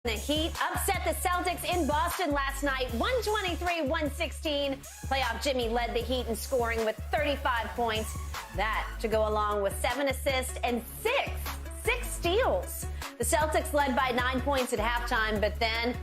The Heat upset the Celtics in Boston last night, 123-116. Playoff Jimmy led the Heat in scoring with 35 points. That to go along with 7 assists and six steals. The Celtics led by 9 points at halftime, but then,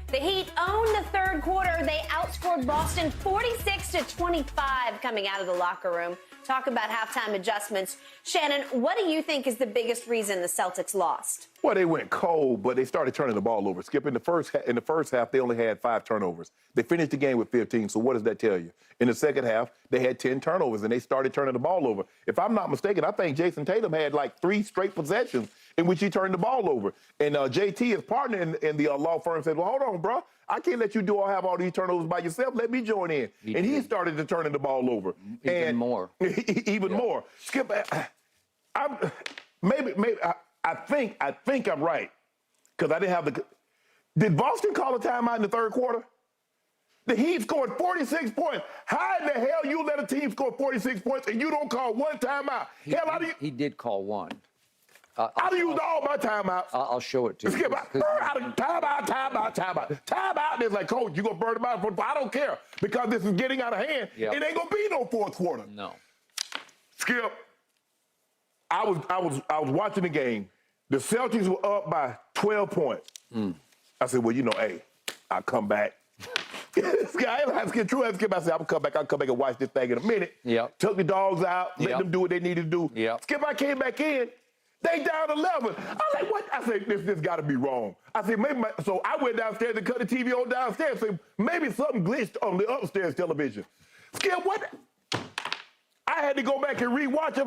the Heat owned the third quarter. They outscored Boston 46-25 coming out of the locker room. Talk about halftime adjustments. Shannon, what do you think is the biggest reason the Celtics lost? Well, they went cold, but they started turning the ball over. Skip, in the first half, they only had 5 turnovers. They finished the game with 15, so what does that tell you? In the second half, they had 10 turnovers, and they started turning the ball over. If I'm not mistaken, I think Jason Tatum had like 3 straight possessions in which he turned the ball over. And JT, his partner in the law firm, said, well, hold on, bro. I can't let you have all these turnovers by yourself. Let me join in. He started to turn the ball over. Even more. Even more. Skip, I think I'm right, because I didn't have the. Did Boston call a timeout in the third quarter? The Heat scored 46 points. How in the hell you let a team score 46 points and you don't call one timeout? He did call one. I used all my timeouts. I'll show it to you. Skip, timeout. It's like, coach, you gonna burn them out? I don't care, because this is getting out of hand. It ain't gonna be no fourth quarter. No. Skip, I was watching the game. The Celtics were up by 12 points. I said, well, hey, I'll come back. I said, I'll come back and watch this thing in a minute. Yep. Took the dogs out, let them do what they needed to do. Yep. Skip, I came back in. They down 11. I'm like, what? I said, this got to be wrong. I said, maybe so I went downstairs and cut the TV on downstairs. Said, maybe something glitched on the upstairs television. Skip, what? I had to go back and rewatch.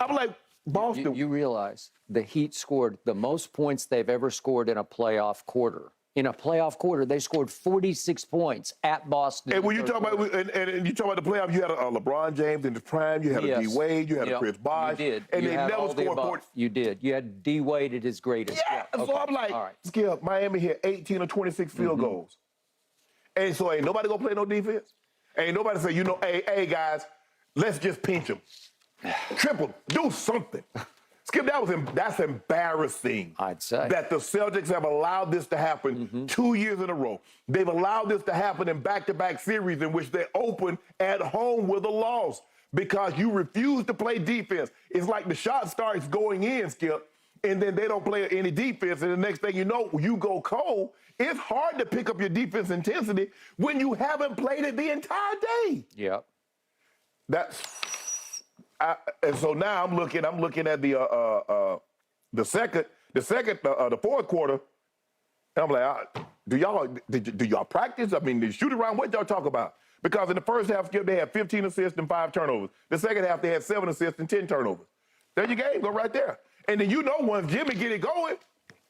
I'm like, Boston. You realize the Heat scored the most points they've ever scored in a playoff quarter. In a playoff quarter, they scored 46 points at Boston. And when you talk about and you talk about the playoffs, you had a LeBron James in the prime, you had a D Wade, you had a Chris Bosh, you did. And you they never scored 40. You did. You had D Wade at his greatest. Yeah. Okay. So I'm like, Skip, Miami hit 18 or 26 field goals, and so ain't nobody gonna play no defense. Ain't nobody say, hey guys, let's just pinch them, triple, do something. Skip, that's embarrassing. I'd say that the Celtics have allowed this to happen 2 years in a row. They've allowed this to happen in back-to-back series in which they open at home with a loss because you refuse to play defense. It's like the shot starts going in, Skip, and then they don't play any defense, and the next thing you know, you go cold. It's hard to pick up your defense intensity when you haven't played it the entire day. Yep. And so now I'm looking at the fourth quarter, and I'm like, do y'all practice? I mean, the shoot around, what y'all talk about? Because in the first half, Skip, they had 15 assists and 5 turnovers. The second half, they had 7 assists and 10 turnovers. There your game, go right there. And then once Jimmy get it going,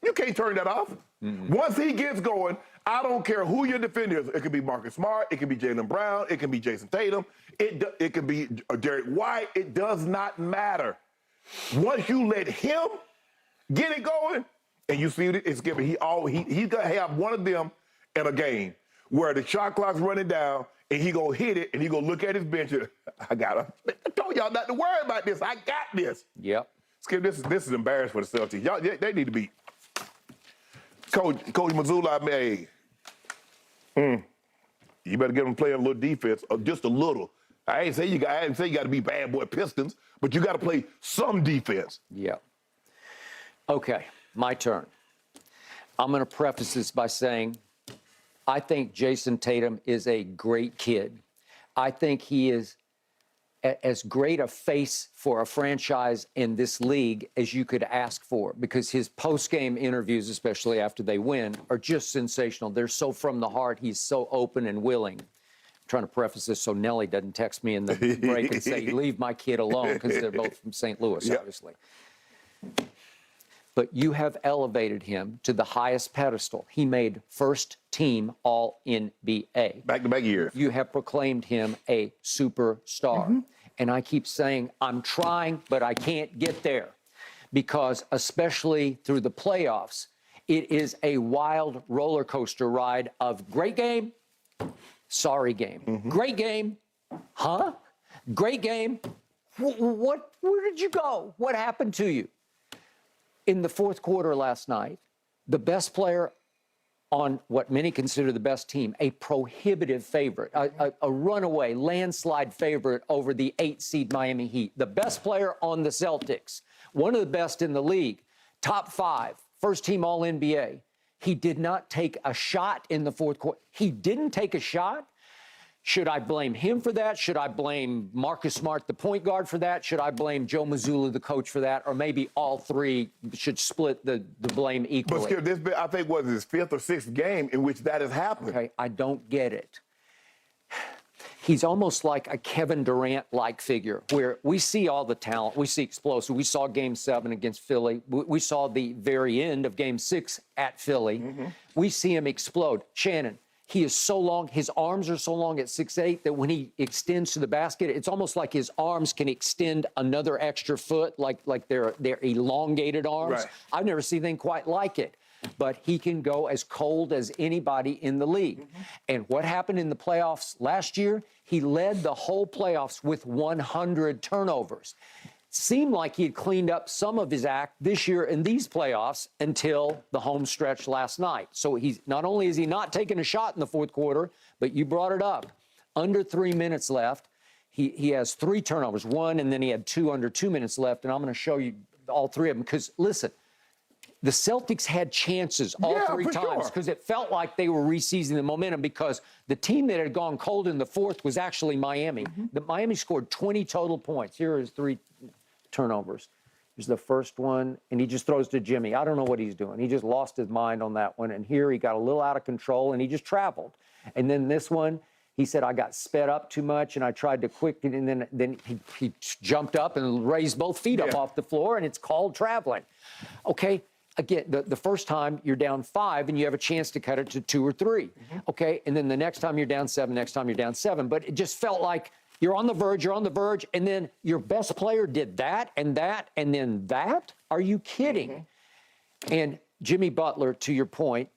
you can't turn that off. Once he gets going, I don't care who your defender is. It could be Marcus Smart, it could be Jaylen Brown, it could be Jason Tatum, it could be Derek White. It does not matter. Once you let him get it going, and you see it's given. He's gonna have one of them in a game where the shot clock's running down, and he gonna hit it, and he gonna look at his bench. And, I told y'all not to worry about this. I got this. Yep. Skip, this is embarrassing for the Celtics. Y'all, they need to be. Coach Mazzulla, you better get them playing a little defense, just a little. I didn't say you got to be bad boy Pistons, but you got to play some defense. Yeah. Okay, my turn. I'm going to preface this by saying I think Jason Tatum is a great kid. I think he is as great a face for a franchise in this league as you could ask for, because his post-game interviews, especially after they win, are just sensational. They're so from the heart. He's so open and willing. I'm trying to preface this so Nellie doesn't text me in the break and say, leave my kid alone, because they're both from St. Louis, obviously. But you have elevated him to the highest pedestal. He made first team All-NBA. Back-to-back years. You have proclaimed him a superstar. And I keep saying, I'm trying, but I can't get there. Because especially through the playoffs, it is a wild roller coaster ride of great game, sorry game. Great game, huh? Great game. Where did you go? What happened to you? In the fourth quarter last night, the best player on what many consider the best team, a prohibitive favorite, a runaway, landslide favorite over the 8-seed Miami Heat. The best player on the Celtics, one of the best in the league, top 5, first-team All-NBA. He did not take a shot in the fourth quarter. He didn't take a shot. Should I blame him for that? Should I blame Marcus Smart, the point guard, for that? Should I blame Joe Mazzulla, the coach, for that? Or maybe all three should split the blame equally? But Skip, this, I think, was his 5th or 6th game in which that has happened. Okay, I don't get it. He's almost like a Kevin Durant-like figure, where we see all the talent. We see explosive. We saw Game 7 against Philly. We saw the very end of Game 6 at Philly. We see him explode. Shannon, he is so long, his arms are so long at 6'8" that when he extends to the basket, it's almost like his arms can extend another extra foot, like they're elongated arms. Right. I've never seen anything quite like it. But he can go as cold as anybody in the league. And what happened in the playoffs last year? He led the whole playoffs with 100 turnovers. Seemed like he had cleaned up some of his act this year in these playoffs until the home stretch last night. So he's not only is he not taking a shot in the fourth quarter, but you brought it up. Under 3 minutes left, he has 3 turnovers, 1, and then he had 2 under 2 minutes left. And I'm going to show you all 3 of them because, listen, the Celtics had chances all 3 times because it felt like they were reseizing the momentum because the team that had gone cold in the fourth was actually Miami. The Miami scored 20 total points. Here is 3 turnovers. Here's the first one, and he just throws to Jimmy. I don't know what he's doing. He just lost his mind on that one. And here he got a little out of control, and he just traveled. And then this one, he said, I got sped up too much, and I tried to quicken, and then he jumped up and raised both feet up off the floor, and it's called traveling. Okay. Again, the first time you're down 5 and you have a chance to cut it to 2 or 3. Okay. And then the next time you're down 7, next time you're down 7. But it just felt like you're on the verge, and then your best player did that, and then that? Are you kidding? And Jimmy Butler, to your point,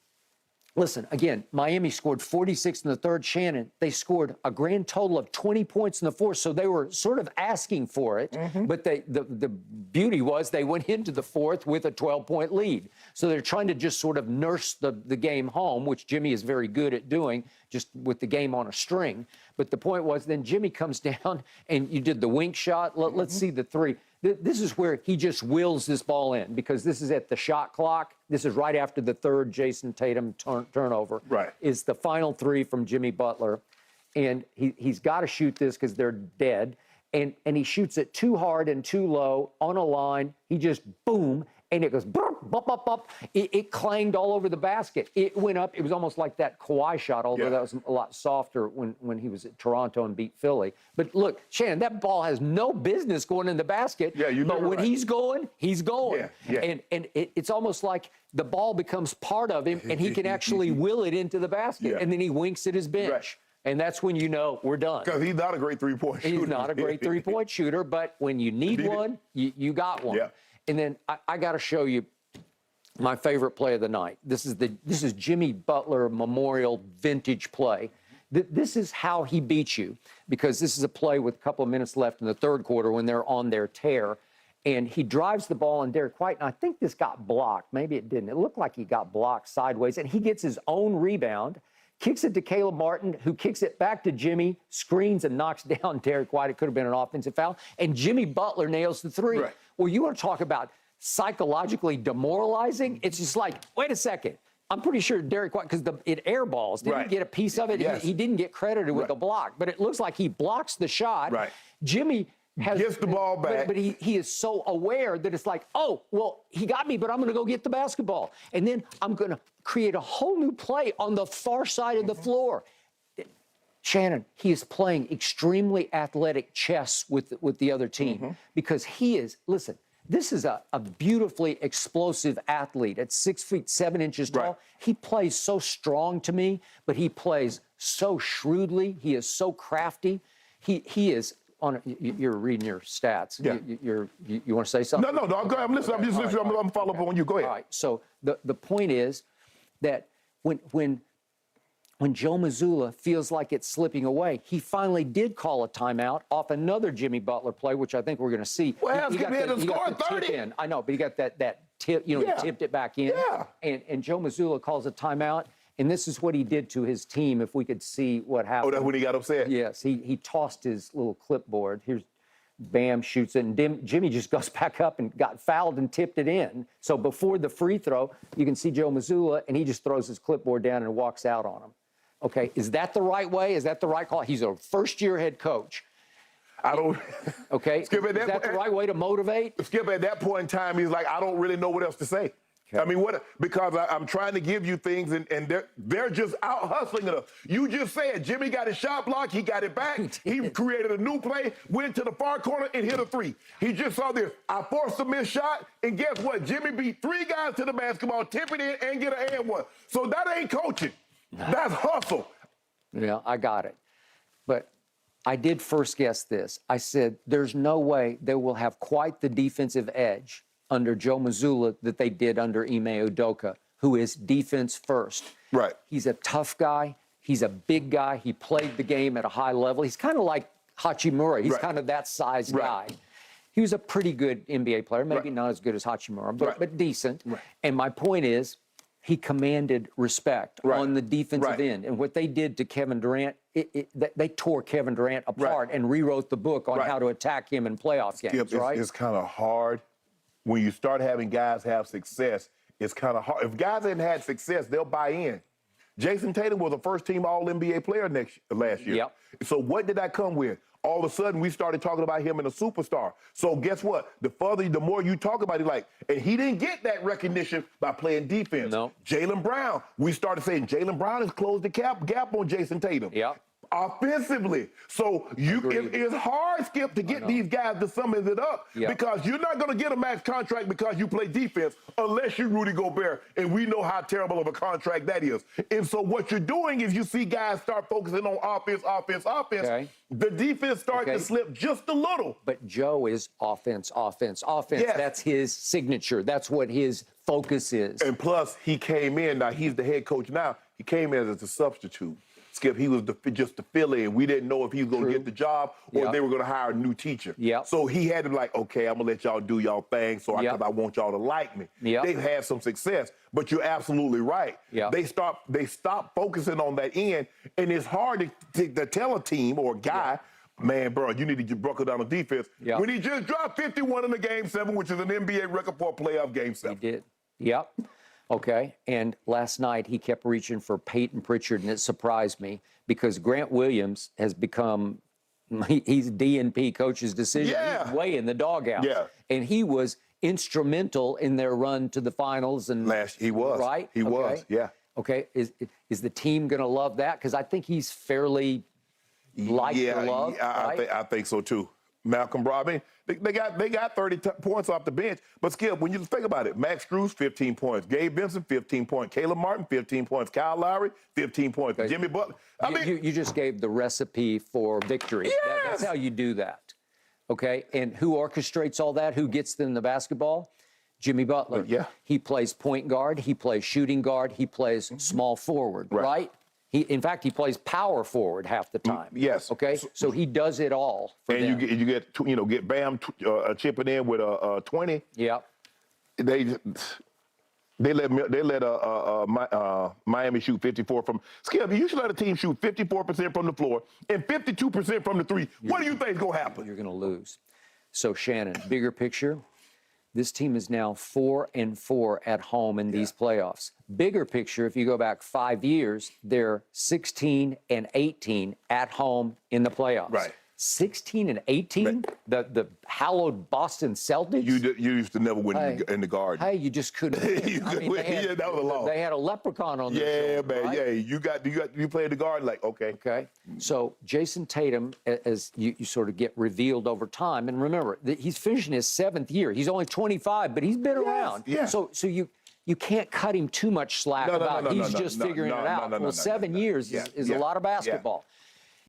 listen, again, Miami scored 46 in the third. Shannon, they scored a grand total of 20 points in the fourth, so they were sort of asking for it. But the beauty was they went into the fourth with a 12-point lead. So they're trying to just sort of nurse the game home, which Jimmy is very good at doing, just with the game on a string. But the point was then Jimmy comes down, and you did the wink shot. Let's see the 3. This is where he just wills this ball in because this is at the shot clock. This is right after the 3rd Jason Tatum turnover. Right. Is the final 3 from Jimmy Butler. And he's got to shoot this because they're dead. And he shoots it too hard and too low on a line. He just, boom, and it goes, bump, bump, bump, bump. It clanged all over the basket. It went up. It was almost like that Kawhi shot, although that was a lot softer when he was at Toronto and beat Philly. But look, Shannon, that ball has no business going in the basket. Yeah, but when he's going, he's going. And it's almost like the ball becomes part of him, and he can actually will it into the basket. And then he winks at his bench. And that's when you know we're done. Because he's not a great three-point shooter. He's not a great three-point shooter, but when you need one, you got one. And then I got to show you my favorite play of the night. This is Jimmy Butler Memorial vintage play. This is how he beats you, because this is a play with a couple of minutes left in the third quarter when they're on their tear. And he drives the ball on Derek White, and I think this got blocked. Maybe it didn't. It looked like he got blocked sideways, and he gets his own rebound, kicks it to Caleb Martin, who kicks it back to Jimmy, screens and knocks down Derek White. It could have been an offensive foul. And Jimmy Butler nails the 3. Right. Well, you want to talk about psychologically demoralizing? It's just like, wait a second. I'm pretty sure Derek White, because it airballs, didn't get a piece of it. He didn't get credited with the block, but it looks like he blocks the shot. Right. Jimmy gets the ball back. But he is so aware that it's like, oh, well, he got me, but I'm going to go get the basketball. And then I'm going to create a whole new play on the far side of the floor. Shannon, he is playing extremely athletic chess with the other team because he is, listen, this is a beautifully explosive athlete at 6 feet 7 inches tall. Right. He plays so strong to me, but he plays so shrewdly. He is so crafty. He is on. You're reading your stats. Yeah. You want to say something? No. Go ahead. I'm listening. I'm just listening. I'm going to follow up on you. Go ahead. All right. So the point is that when Joe Mazzulla feels like it's slipping away, he finally did call a timeout off another Jimmy Butler play, which I think we're going to see. Well, he had to score 30. I know, but he got that tipped it back in. Yeah. And Joe Mazzulla calls a timeout. And this is what he did to his team, if we could see what happened. Oh, that's when he got upset? Yes, he tossed his little clipboard. Here's Bam shoots it, and Jimmy just goes back up and got fouled and tipped it in. So before the free throw, you can see Joe Mazzulla, and he just throws his clipboard down and walks out on him. Okay, is that the right way? Is that the right call? He's a first-year head coach. I don't. Okay, Skip, is that the right way to motivate? Skip, at that point in time, he's like, I don't really know what else to say. Okay. I mean, because I'm trying to give you things, and they're just out hustling it up. You just said Jimmy got his shot blocked, he got it back, he created a new play, went to the far corner and hit a three. He just saw this. I forced a missed shot, and guess what? Jimmy beat 3 guys to the basketball, tip it in, and get an and one. So that ain't coaching. That's hustle. Yeah, I got it. But I did first guess this. I said, there's no way they will have quite the defensive edge under Joe Mazzulla that they did under Ime Udoka, who is defense first. Right. He's a tough guy. He's a big guy. He played the game at a high level. He's kind of like Hachimura. He's kind of that size guy. He was a pretty good NBA player, maybe not as good as Hachimura, but decent. Right. And my point is, he commanded respect on the defensive end. And what they did to Kevin Durant, they tore Kevin Durant apart and rewrote the book on how to attack him in playoff games, It's kind of hard. When you start having guys have success, it's kind of hard. If guys hadn't had success, they'll buy in. Jason Tatum was a first-team All-NBA player last year. Yep. So what did that come with? All of a sudden, we started talking about him as a superstar. So guess what? The more you talk about it, and he didn't get that recognition by playing defense. No. Jaylen Brown, we started saying Jaylen Brown has closed the gap on Jason Tatum. Yep. Offensively. So it's hard, Skip, to get these guys to sum it up because you're not going to get a max contract because you play defense unless you're Rudy Gobert, and we know how terrible of a contract that is. And so what you're doing is you see guys start focusing on offense. Okay. The defense starts to slip just a little. But Joe is offense. Yes. That's his signature. That's what his focus is. And plus, he came in. Now, he's the head coach now. He came in as a substitute. Skip, he was just the fill-in. We didn't know if he was going to get the job or they were going to hire a new teacher. So he had to okay, I'm going to let y'all do y'all thing because I want y'all to like me. They've had some success, but you're absolutely right. They stop focusing on that end, and it's hard to tell a team or a guy, man, bro, you need to buckle down on defense when he just dropped 51 in the Game 7, which is an NBA record for a playoff Game 7. He did. Yep. Okay, and last night he kept reaching for Peyton Pritchard, and it surprised me because Grant Williams has become, he's DNP coach's decision. He's way in the doghouse. And he was instrumental in their run to the finals. And he was. Right? He was, Okay, is the team going to love that? Because I think he's fairly liked or loved, I think so, too. Malcolm Brogdon, they got 30 points off the bench. But, Skip, when you think about it, Max Strus, 15 points. Gabe Vincent, 15 points. Caleb Martin, 15 points. Kyle Lowry, 15 points. Okay. Jimmy Butler. You just gave the recipe for victory. That's how you do that. Okay? And who orchestrates all that? Who gets them the basketball? Jimmy Butler. He plays point guard. He plays shooting guard. He plays small forward, right? In fact, he plays power forward half the time. Yes. Okay. So he does it all. And you get Bam chipping in with a 20. They let Miami shoot 54 from. Skip, you should let a team shoot 54% from the floor and 52% from the three. What do you think is gonna happen? You're gonna lose. So Shannon, bigger picture. This team is now 4-4 at home in these playoffs. Bigger picture, if you go back 5 years, they're 16-18 at home in the playoffs. Right. 16-18? The hallowed Boston Celtics? You used to never win in the Garden. Hey, you just couldn't win. That was a loss. They had a leprechaun on their shoulder, man. Right? You played the Garden, okay. So Jason Tatum, as you sort of get revealed over time, and remember, he's finishing his 7th year. He's only 25, but he's been around. So you can't cut him too much slack about he's just figuring it out. Well, 7 years is a lot of basketball.